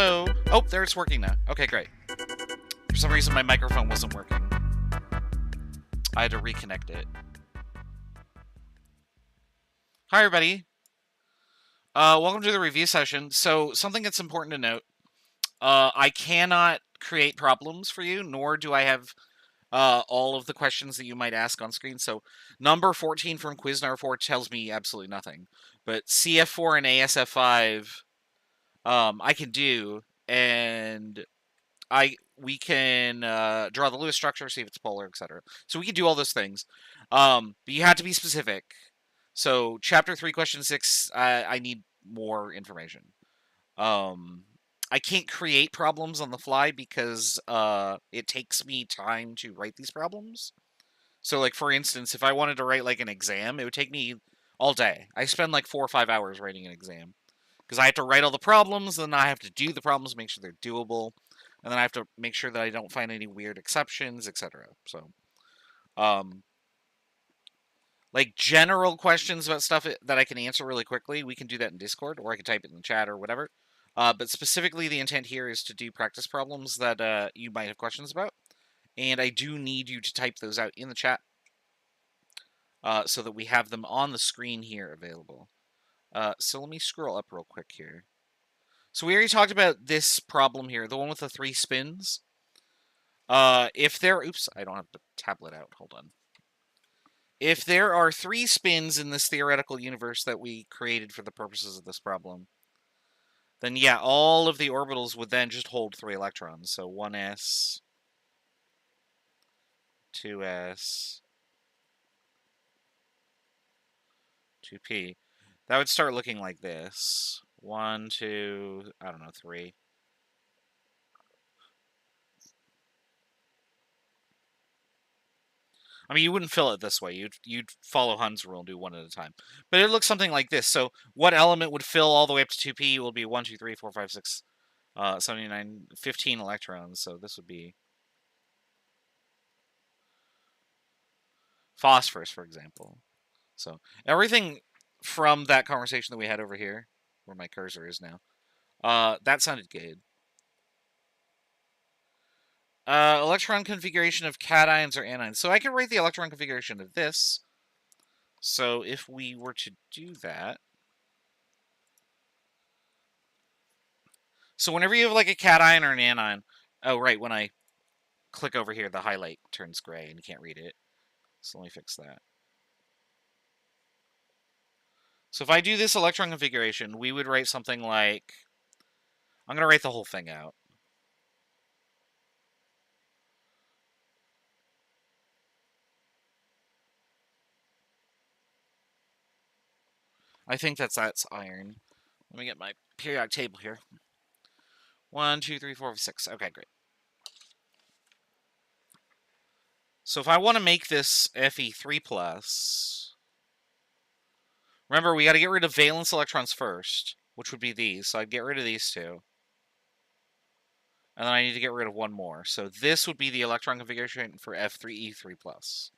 Hello? Oh, there it's working now. Okay, great. For some reason, my microphone wasn't working. I had to reconnect it. Hi, everybody. Welcome to the review session. So, something that's important to note. I cannot create problems for you, nor do I have all of the questions that you might ask on screen. So, number 14 from Quiznarr4 tells me absolutely nothing. But CF4 and ASF5, I can do, and we can draw the Lewis structure, see if it's polar, etc. So we can do all those things, but you have to be specific. So chapter 3, question 6, I need more information. I can't create problems on the fly because it takes me time to write these problems. So, like, for instance, if I wanted to write like an exam, it would take me all day. I spend like 4 or 5 hours writing an exam because I have to write all the problems, then I have to do the problems, make sure they're doable, and then I have to make sure that I don't find any weird exceptions, etc. So, like general questions about stuff that I can answer really quickly, we can do that in Discord, or I can type it in the chat or whatever. But specifically, the intent here is to do practice problems that you might have questions about, and I do need you to type those out in the chat so that we have them on the screen here available. So let me scroll up real quick here. So we already talked about this problem here, the one with the 3 spins. If there, oops, I don't have the tablet out, hold on. If there are 3 spins in this theoretical universe that we created for the purposes of this problem, then yeah, all of the orbitals would then just hold 3 electrons. So 1s, 2s, 2p. That would start looking like this. 1, 2, I don't know, 3. I mean, you wouldn't fill it this way. You'd follow Hund's rule and do one at a time. But it looks something like this. So what element would fill all the way up to 2p will be 1, 2, 3, 4, 5, 6, 7, 8, 9, 15 electrons. So this would be phosphorus, for example. So everything from that conversation that we had over here, where my cursor is now, that sounded good. Electron configuration of cations or anions. So I can write the electron configuration of this. So if we were to do that, so whenever you have like a cation or an anion, oh right, when I click over here, the highlight turns gray and you can't read it. So let me fix that. So if I do this electron configuration, we would write something like, I'm going to write the whole thing out. I think that's iron. Let me get my periodic table here. 1, 2, 3, 4, 5, 6. Okay, great. So if I want to make this Fe3+, remember we got to get rid of valence electrons first, which would be these. So I'd get rid of these 2. And then I need to get rid of 1 more. So this would be the electron configuration for F3E3+.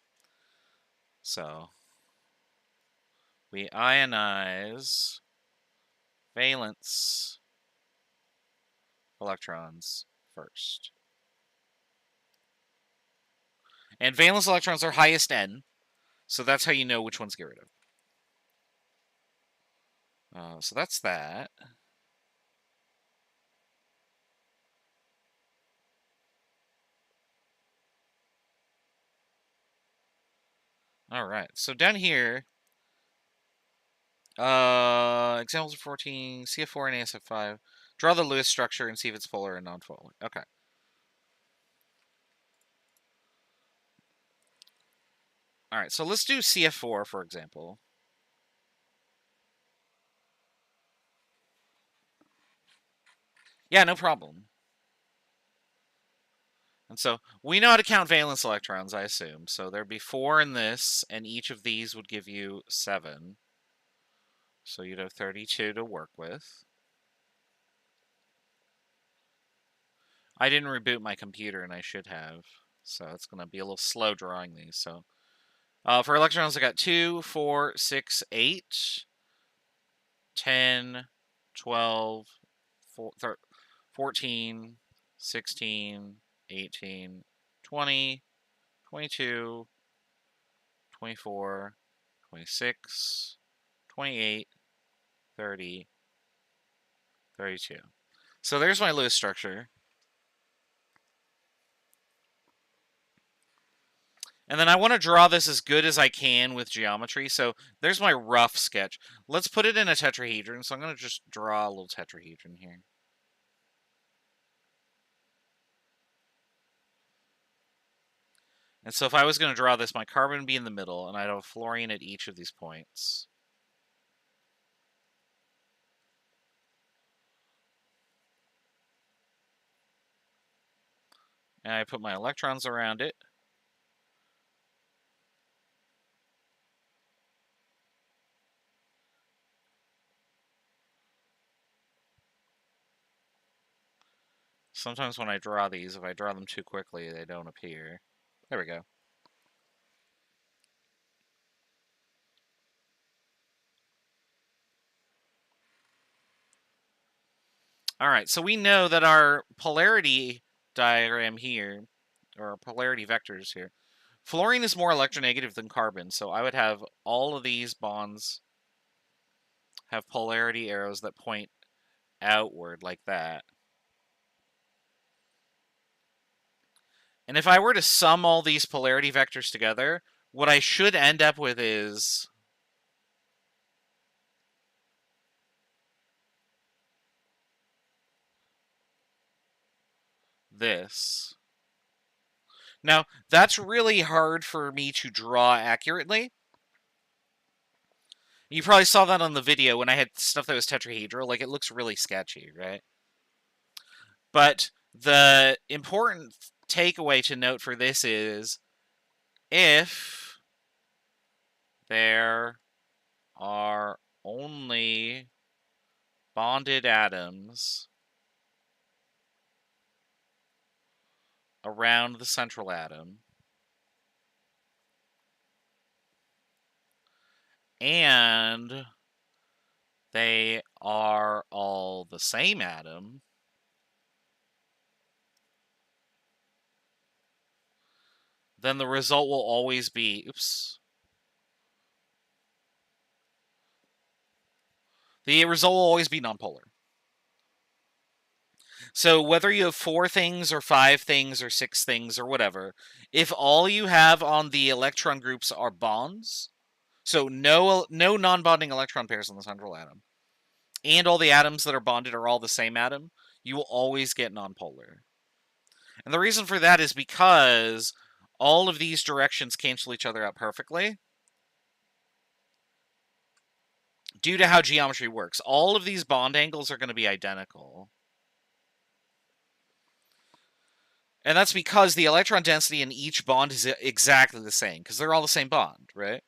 So we ionize valence electrons first. And valence electrons are highest N, so that's how you know which ones to get rid of. So that's that. All right, so down here, examples of 14, CF4 and ASF5. Draw the Lewis structure and see if it's polar or non-polar. Okay. All right, so let's do CF4, for example. Yeah, no problem. And so we know how to count valence electrons, I assume. So there'd be 4 in this, and each of these would give you 7. So you'd have 32 to work with. I didn't reboot my computer, and I should have. So it's going to be a little slow drawing these. So for electrons, I got 2, 4, 6, 8, 10, 12, 14, 16, 18, 20, 22, 24, 26, 28, 30, 32. So there's my Lewis structure. And then I want to draw this as good as I can with geometry. So there's my rough sketch. Let's put it in a tetrahedron. So I'm going to just draw a little tetrahedron here. And so if I was going to draw this, my carbon would be in the middle, and I'd have a fluorine at each of these points. And I put my electrons around it. Sometimes when I draw these, if I draw them too quickly, they don't appear. There we go. All right, so we know that our polarity diagram here, or our polarity vectors here, fluorine is more electronegative than carbon, so I would have all of these bonds have polarity arrows that point outward like that. And if I were to sum all these polarity vectors together, what I should end up with is this. Now, that's really hard for me to draw accurately. You probably saw that on the video when I had stuff that was tetrahedral. Like, it looks really sketchy, right? But the important takeaway to note for this is if there are only bonded atoms around the central atom, and they are all the same atom, then the result will always be, the result will always be nonpolar. So whether you have 4 things or 5 things or 6 things or whatever, if all you have on the electron groups are bonds, so no non-bonding electron pairs on the central atom, and all the atoms that are bonded are all the same atom, you will always get nonpolar. And the reason for that is because all of these directions cancel each other out perfectly due to how geometry works. All of these bond angles are going to be identical. And that's because the electron density in each bond is exactly the same, because they're all the same bond, right?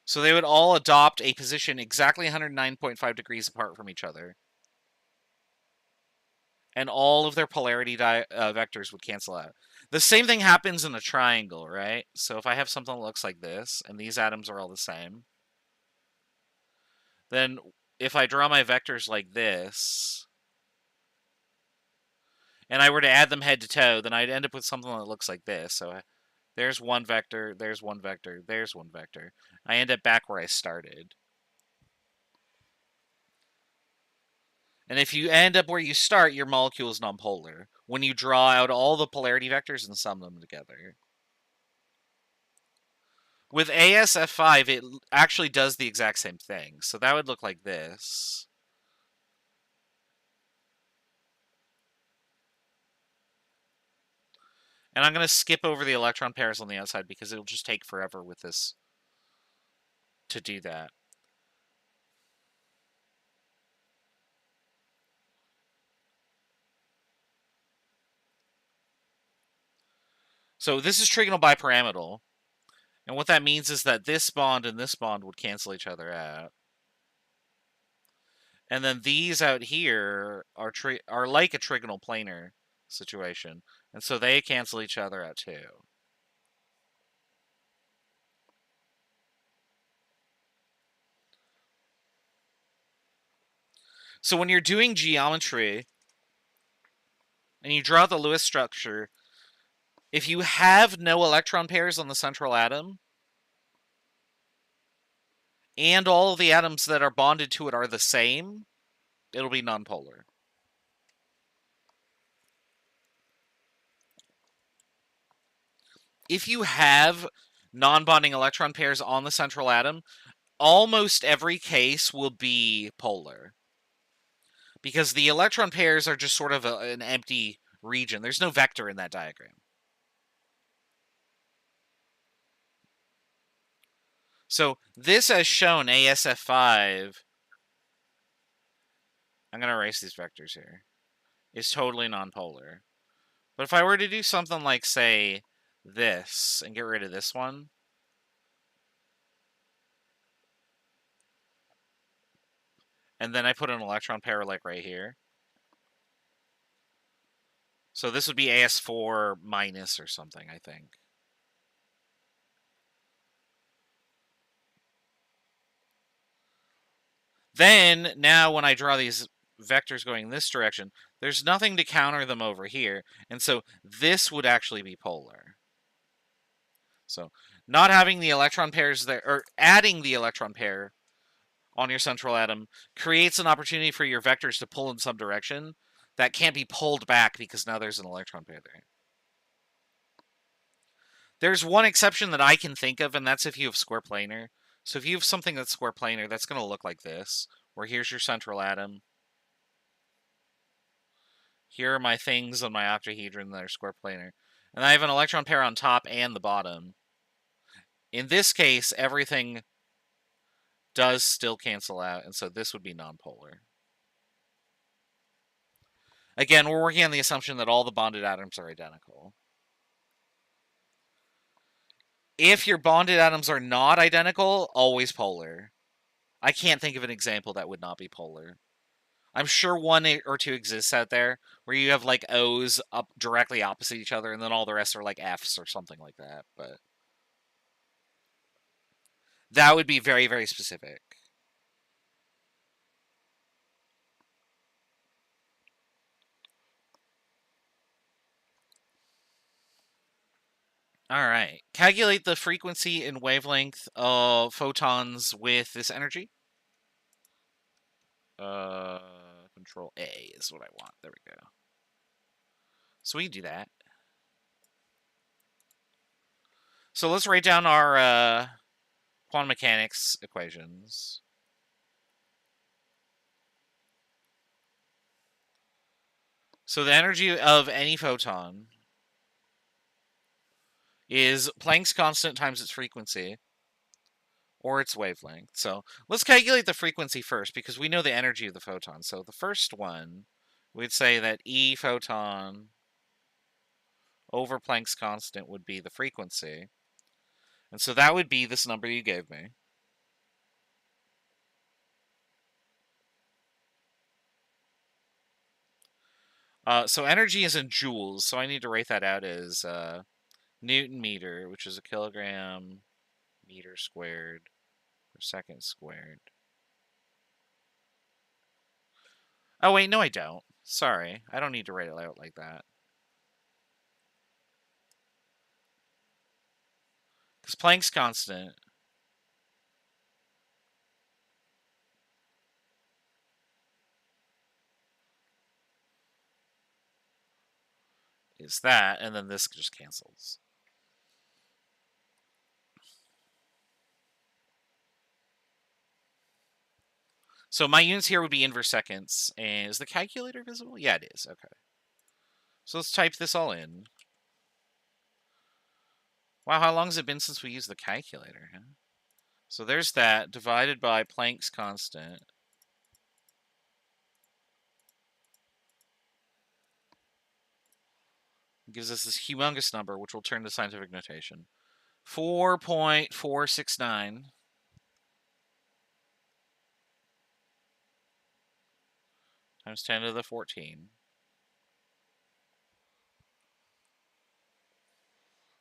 So they would all adopt a position exactly 109.5 degrees apart from each other. And all of their polarity vectors would cancel out. The same thing happens in a triangle, right? So if I have something that looks like this, and these atoms are all the same, then if I draw my vectors like this, and I were to add them head to toe, then I'd end up with something that looks like this. So there's one vector, there's one vector, there's one vector. I end up back where I started. And if you end up where you start, your molecule is nonpolar when you draw out all the polarity vectors and sum them together. With ASF5, it actually does the exact same thing. So that would look like this. And I'm going to skip over the electron pairs on the outside because it'll just take forever with this to do that. So this is trigonal bipyramidal. And what that means is that this bond and this bond would cancel each other out. And then these out here are like a trigonal planar situation. And so they cancel each other out too. So when you're doing geometry and you draw the Lewis structure, if you have no electron pairs on the central atom, and all of the atoms that are bonded to it are the same, it'll be nonpolar. If you have non-bonding electron pairs on the central atom, almost every case will be polar. Because the electron pairs are just sort of an empty region. There's no vector in that diagram. So this, as shown, ASF5, I'm going to erase these vectors here, is totally nonpolar. But if I were to do something like, say, this, and get rid of this one, and then I put an electron pair like right here. So this would be AS4 minus or something, I think. Then, now when I draw these vectors going this direction, there's nothing to counter them over here. And so this would actually be polar. So not having the electron pairs there, or adding the electron pair on your central atom, creates an opportunity for your vectors to pull in some direction that can't be pulled back because now there's an electron pair there. There's one exception that I can think of, and that's if you have square planar. So if you have something that's square planar, that's going to look like this, where here's your central atom. Here are my things on my octahedron that are square planar. And I have an electron pair on top and the bottom. In this case, everything does still cancel out, and so this would be nonpolar. Again, we're working on the assumption that all the bonded atoms are identical. If your bonded atoms are not identical, always polar. I can't think of an example that would not be polar. I'm sure one or two exists out there where you have like O's up directly opposite each other and then all the rest are like F's or something like that, but that would be very, very specific. All right. Calculate the frequency and wavelength of photons with this energy. Control A is what I want. There we go. So we can do that. So let's write down our quantum mechanics equations. So the energy of any photon is Planck's constant times its frequency, or its wavelength. So let's calculate the frequency first, because we know the energy of the photon. So the first one, we'd say that E photon over Planck's constant would be the frequency. And so that would be this number you gave me. So energy is in joules, so I need to write that out as Newton meter, which is a kilogram meter squared per second squared. Oh, wait, no, I don't. Sorry, I don't need to write it out like that. Because Planck's constant is that, and then this just cancels. So my units here would be inverse seconds. And is the calculator visible? Yeah, it is. Okay. So let's type this all in. Wow, how long has it been since we used the calculator? Huh? So there's that, divided by Planck's constant. It gives us this humongous number, which will turn to scientific notation. 4.469 times 10 to the 14.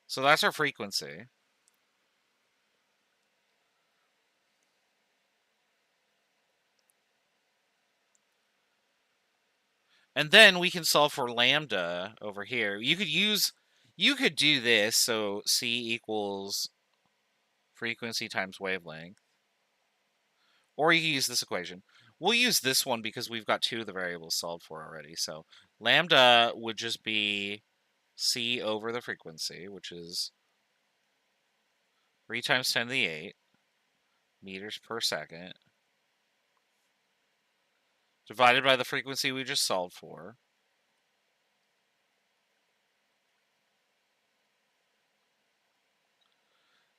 So that's our frequency. And then we can solve for lambda over here. You could do this, so C equals frequency times wavelength. Or you can use this equation. We'll use this one because we've got two of the variables solved for already. So lambda would just be C over the frequency, which is 3 times 10 to the 8 meters per second, divided by the frequency we just solved for.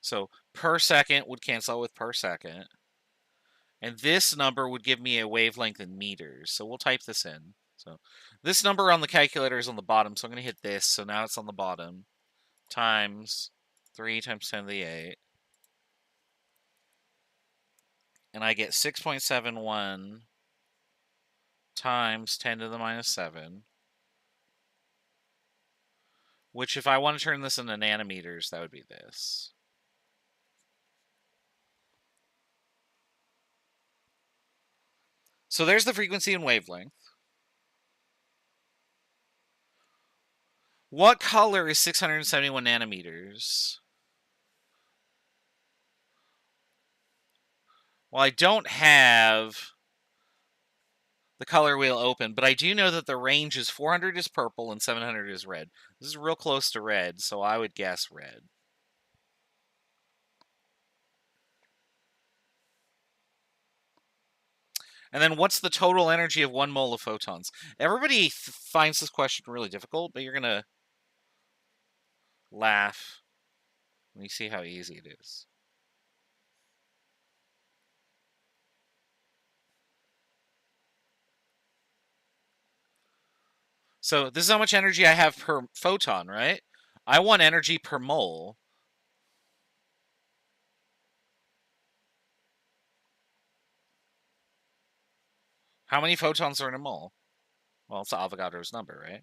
So per second would cancel out with per second. And this number would give me a wavelength in meters. So we'll type this in. So this number on the calculator is on the bottom. So I'm going to hit this. So now it's on the bottom. Times 3 times 10 to the 8. And I get 6.71 times 10 to the minus 7. Which, if I want to turn this into nanometers, that would be this. So there's the frequency and wavelength. What color is 671 nanometers? Well, I don't have the color wheel open, but I do know that the range is 400 is purple and 700 is red. This is real close to red, so I would guess red. And then what's the total energy of 1 mole of photons? Everybody finds this question really difficult, but you're going to laugh when you see how easy it is. So this is how much energy I have per photon, right? I want energy per mole. How many photons are in a mole? Well, it's Avogadro's number, right?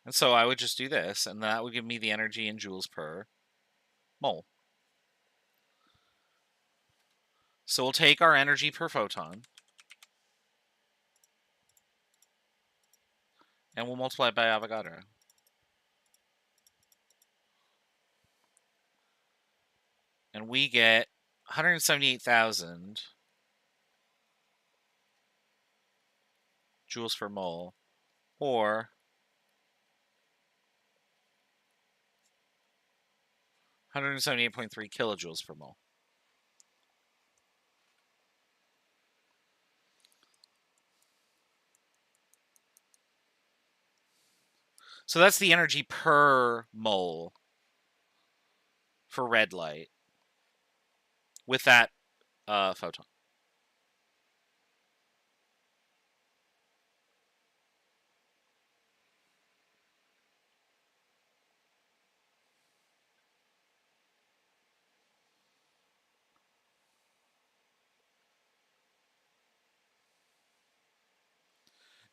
And so I would just do this, and that would give me the energy in joules per mole. So we'll take our energy per photon, and we'll multiply it by Avogadro. And we get 178,000 joules per mole, or 178.3 kilojoules per mole. So that's the energy per mole for red light with that photon.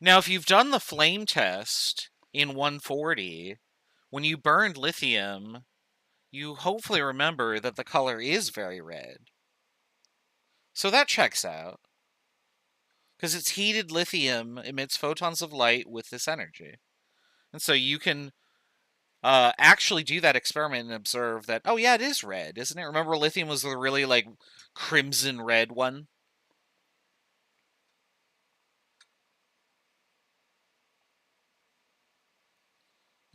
Now, if you've done the flame test in 140, when you burned lithium, you hopefully remember that the color is very red. So that checks out. Because it's heated lithium emits photons of light with this energy. And so you can actually do that experiment and observe that, oh yeah, it is red, isn't it? Remember lithium was the really like crimson red one?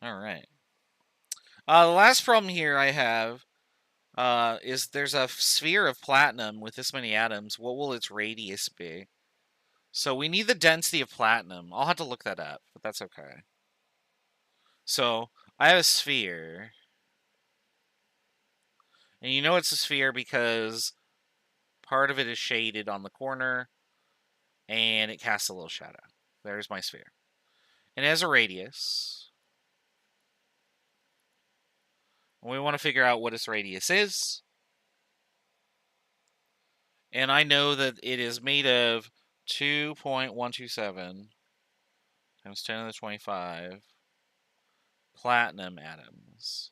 All right. The last problem here I have is there's a sphere of platinum with this many atoms. What will its radius be? So we need the density of platinum. I'll have to look that up, but that's okay. So I have a sphere. And you know it's a sphere because part of it is shaded on the corner and it casts a little shadow. There's my sphere. And it has a radius. And we want to figure out what its radius is. And I know that it is made of 2.127 times 10 to the 25 platinum atoms.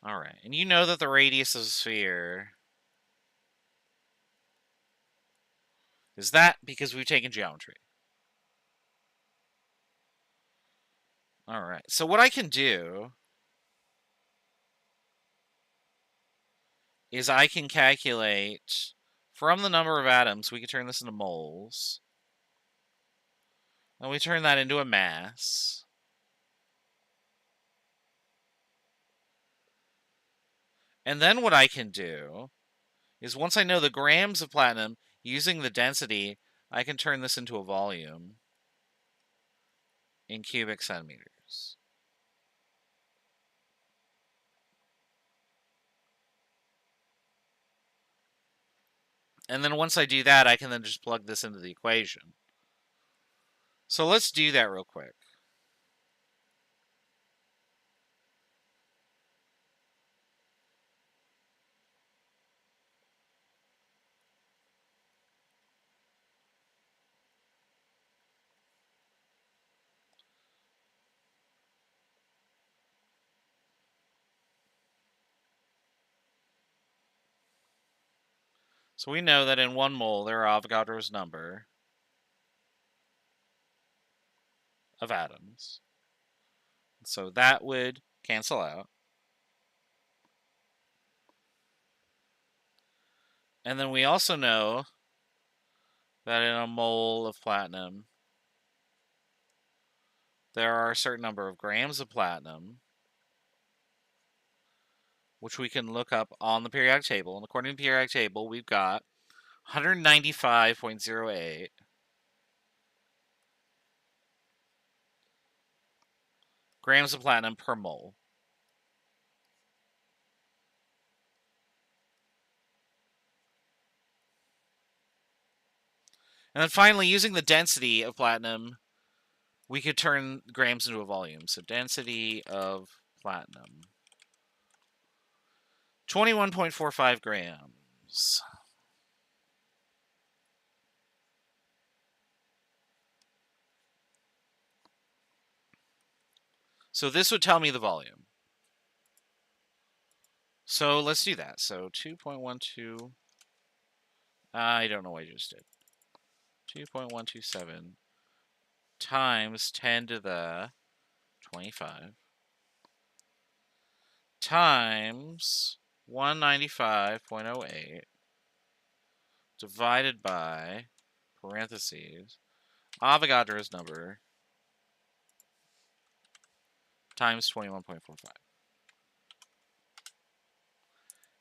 All right, and you know that the radius of a sphere is that because we've taken geometry. All right, so what I can do is I can calculate from the number of atoms, we can turn this into moles. And we turn that into a mass. And then what I can do is once I know the grams of platinum, using the density, I can turn this into a volume in cubic centimeters. And then once I do that, I can then just plug this into the equation. So let's do that real quick. So we know that in 1 mole, there are Avogadro's number of atoms. So that would cancel out. And then we also know that in a mole of platinum, there are a certain number of grams of platinum, which we can look up on the periodic table. And according to the periodic table, we've got 195.08 grams of platinum per mole. And then finally, using the density of platinum, we could turn grams into a volume. So density of platinum, 21.45 grams. So this would tell me the volume. So let's do that. So 2.12, I don't know what I just did. 2.127 times 10 to the 25 times 195.08 divided by parentheses Avogadro's number times 21.45.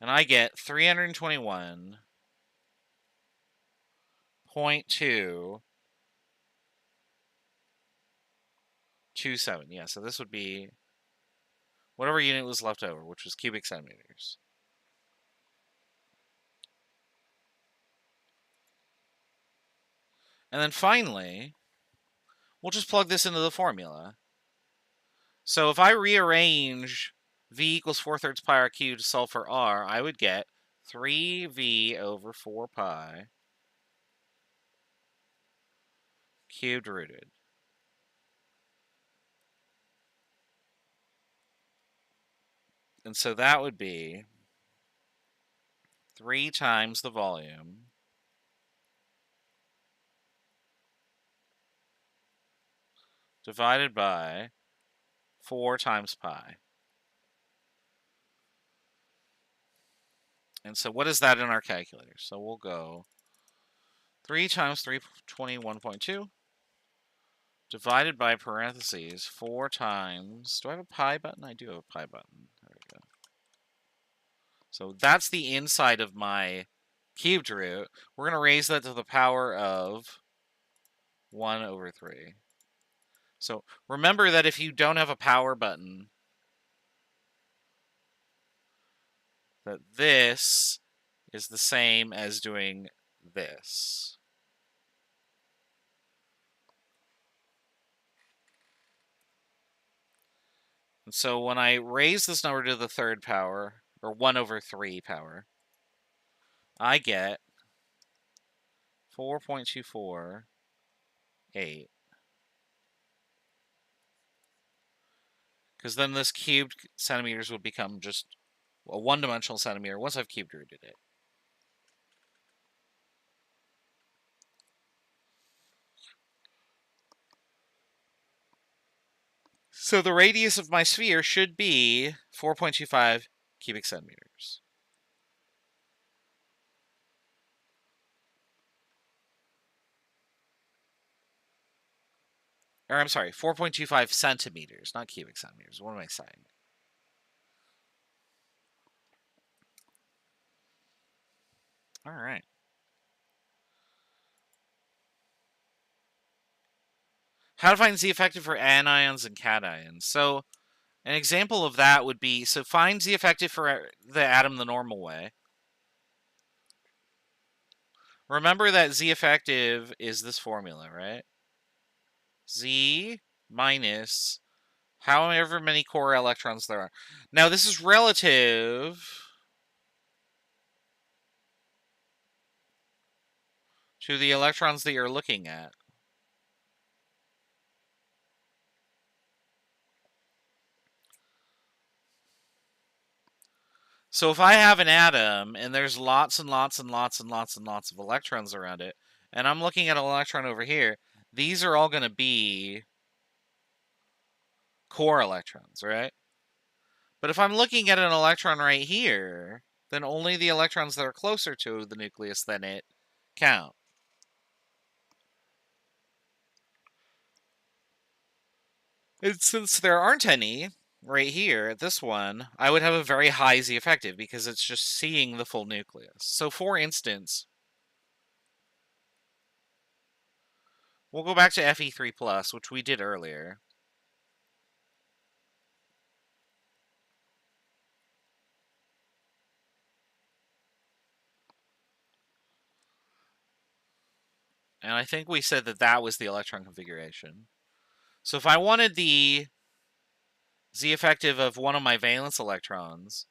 And I get 321.227. Yeah, so this would be whatever unit was left over, which was cubic centimeters. And then finally, we'll just plug this into the formula. So if I rearrange V equals 4/3 pi r cubed to solve for r, I would get 3V over 4 pi cubed rooted. And so that would be 3 times the volume divided by 4 times pi. And so what is that in our calculator? So we'll go 3 times 321.2 divided by parentheses 4 times, do I have a pi button? I do have a pi button. There we go. So that's the inside of my cubed root. We're going to raise that to the power of 1 over 3. So remember that if you don't have a power button, that this is the same as doing this. And so when I raise this number to the 3rd power, or 1 over 3 power, I get 4.248. Because then this cubed centimeters would become just a one-dimensional centimeter once I've cubed rooted it. So the radius of my sphere should be 4.25 cubic centimeters. Or I'm sorry, 4.25 centimeters, not cubic centimeters. What am I saying? All right. How to find Z effective for anions and cations. So an example of that would be, so find Z effective for the atom the normal way. Remember that Z effective is this formula, right? Z minus however many core electrons there are. Now this is relative to the electrons that you're looking at. So if I have an atom and there's lots and lots and lots and lots and lots of electrons around it, and I'm looking at an electron over here, these are all going to be core electrons, right? But if I'm looking at an electron right here, then only the electrons that are closer to the nucleus than it count. And since there aren't any right here at this one, I would have a very high Z effective because it's just seeing the full nucleus. So for instance, we'll go back to Fe3+, which we did earlier. And I think we said that that was the electron configuration. So if I wanted the Z effective of one of my valence electrons,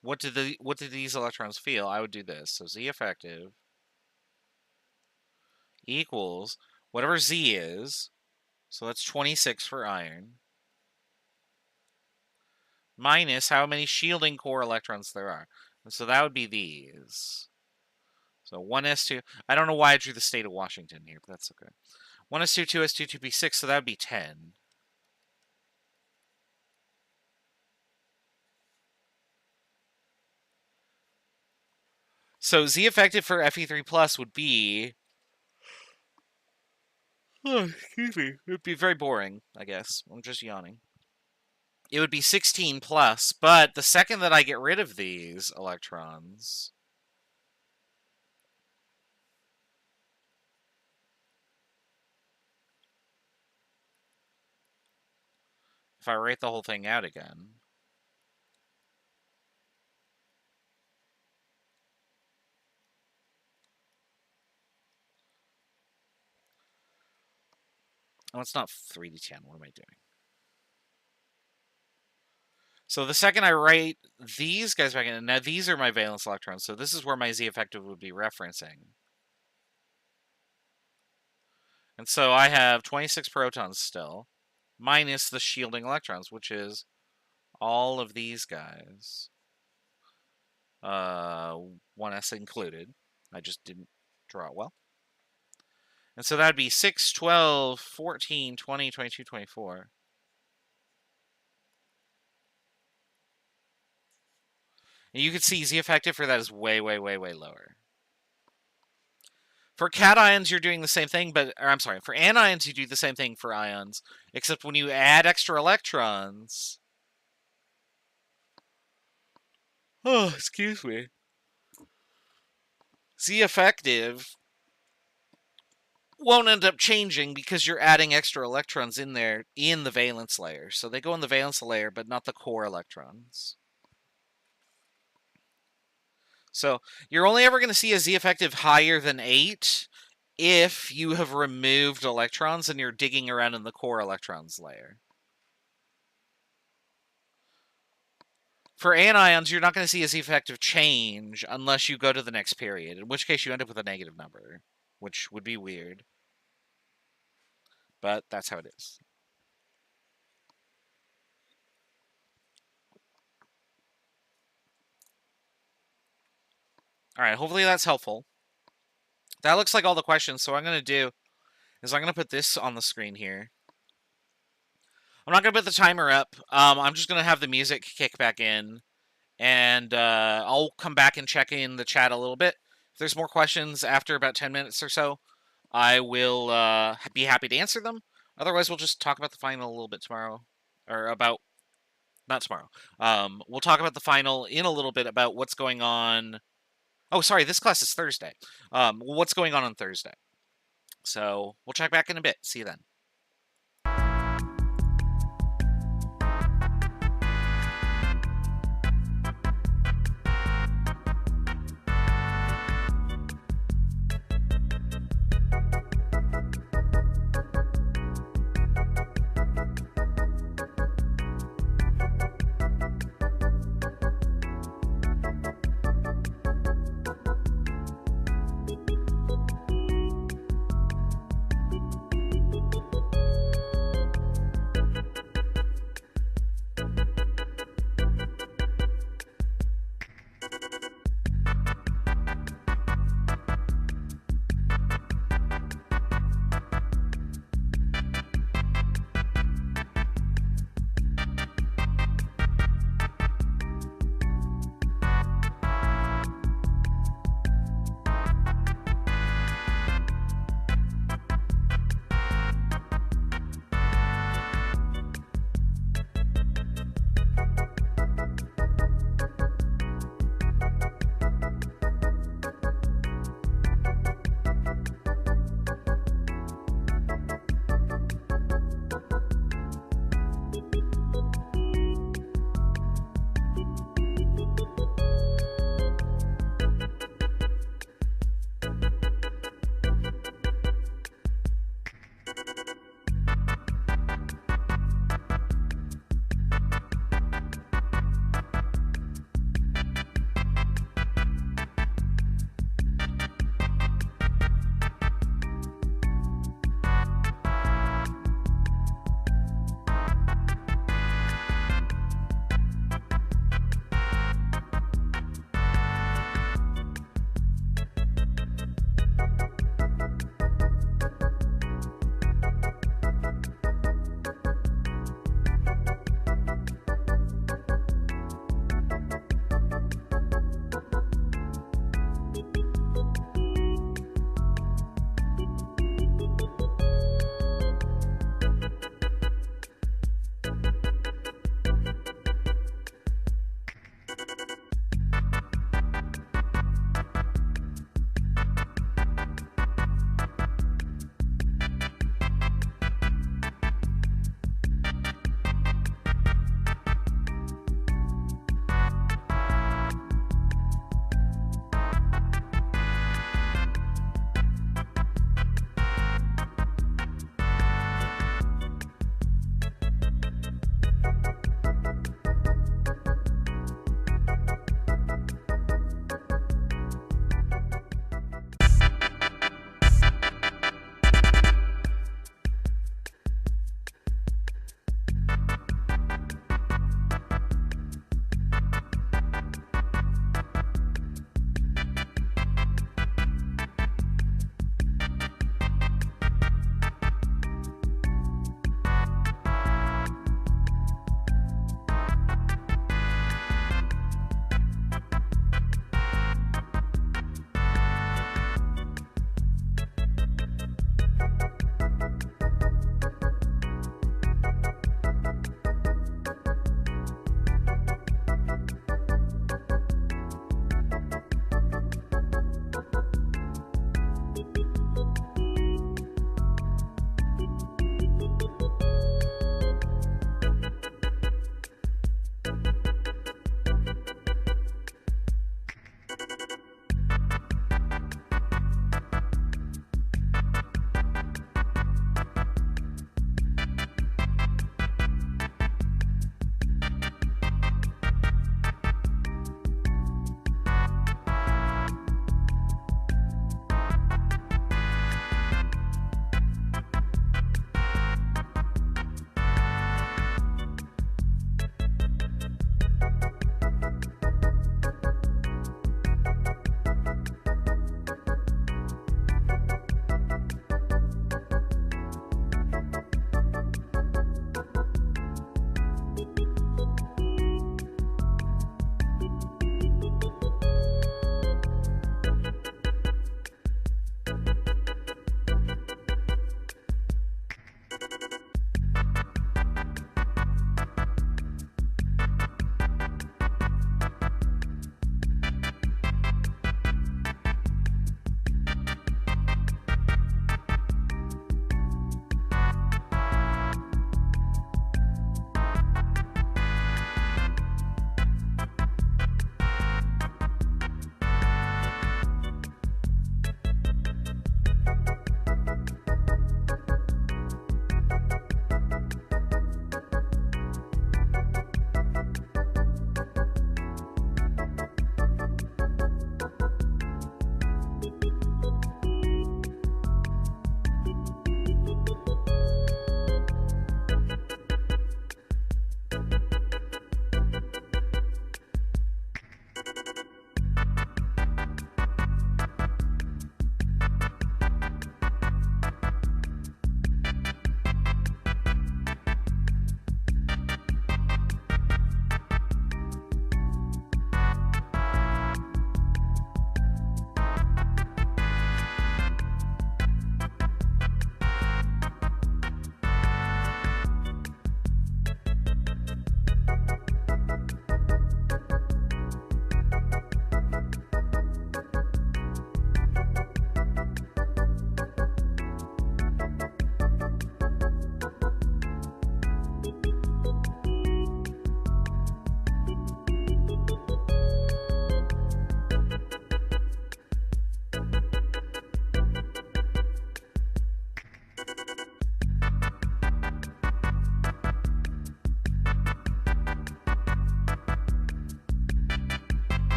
what did these electrons feel? I would do this. So Z effective equals whatever Z is. So that's 26 for iron. Minus how many shielding core electrons there are. And so that would be these. So 1s2. I don't know why I drew the state of Washington here, but that's okay. 1s2, 2s2, 2p6, so that would be 10. So Z effective for Fe3+ would be... Oh, excuse me. It would be very boring, I guess. I'm just yawning. It would be 16 plus, but the second that I get rid of these electrons... If I write the whole thing out again... Oh, it's not 3d10. What am I doing? So the second I write these guys back in, now these are my valence electrons, so this is where my Z effective would be referencing. And so I have 26 protons still, minus the shielding electrons, which is all of these guys. 1s included. I just didn't draw it well. And so that would be 6, 12, 14, 20, 22, 24. And you can see Z effective for that is way, way, way, way lower. For cations, you're doing the same thing, but... Or, I'm sorry, for anions, you do the same thing for ions, except when you add extra electrons... Oh, excuse me. Z effective won't end up changing because you're adding extra electrons in there in the valence layer. So they go in the valence layer, but not the core electrons. So you're only ever going to see a Z effective higher than 8 if you have removed electrons and you're digging around in the core electrons layer. For anions, you're not going to see a Z effective change unless you go to the next period, in which case you end up with a negative number, which would be weird. But that's how it is. All right, hopefully that's helpful. That looks like all the questions, so what I'm going to do is I'm going to put this on the screen here. I'm not going to put the timer up. I'm just going to have the music kick back in, and I'll come back and check in the chat a little bit. If there's more questions after about 10 minutes or so, I will be happy to answer them. Otherwise, we'll just talk about the final a little bit tomorrow. Or about... Not tomorrow. We'll talk about the final in a little bit about what's going on... Oh, sorry, this class is Thursday. What's going on Thursday. So, we'll check back in a bit. See you then.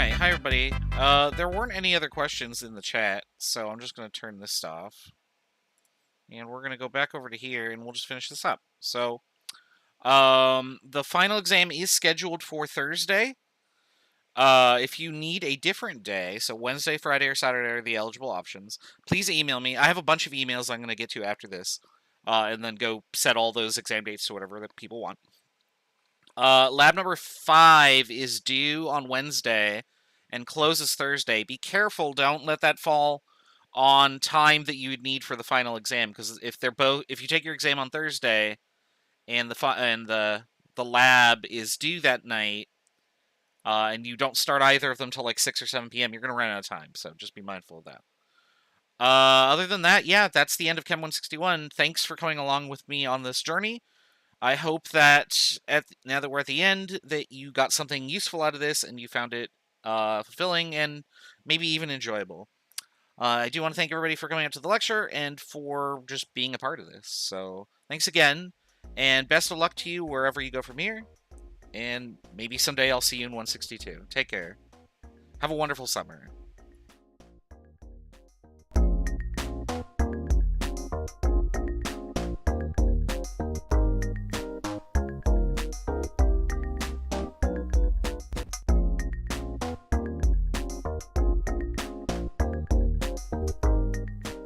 Alright, hi everybody. There weren't any other questions in the chat, so I'm just going to turn this off. And we're going to go back over to here, and we'll just finish this up. So, the final exam is scheduled for Thursday. If you need a different day, so Wednesday, Friday, or Saturday are the eligible options, please email me. I have a bunch of emails I'm going to get to after this, and then go set all those exam dates to whatever that people want. Lab number 5 is due on Wednesday and closes Thursday. Be careful, don't let that fall on time that you would need for the final exam, because if you take your exam on Thursday and the lab is due that night, and you don't start either of them till like 6 or 7 p.m., you're going to run out of time, so just be mindful of that. Other than that, yeah, that's the end of Chem 161. Thanks for coming along with me on this journey. I hope that now that we're at the end, that you got something useful out of this and you found it fulfilling and maybe even enjoyable. I do want to thank everybody for coming out to the lecture and for just being a part of this. So thanks again, and best of luck to you wherever you go from here. And maybe someday I'll see you in 162. Take care. Have a wonderful summer.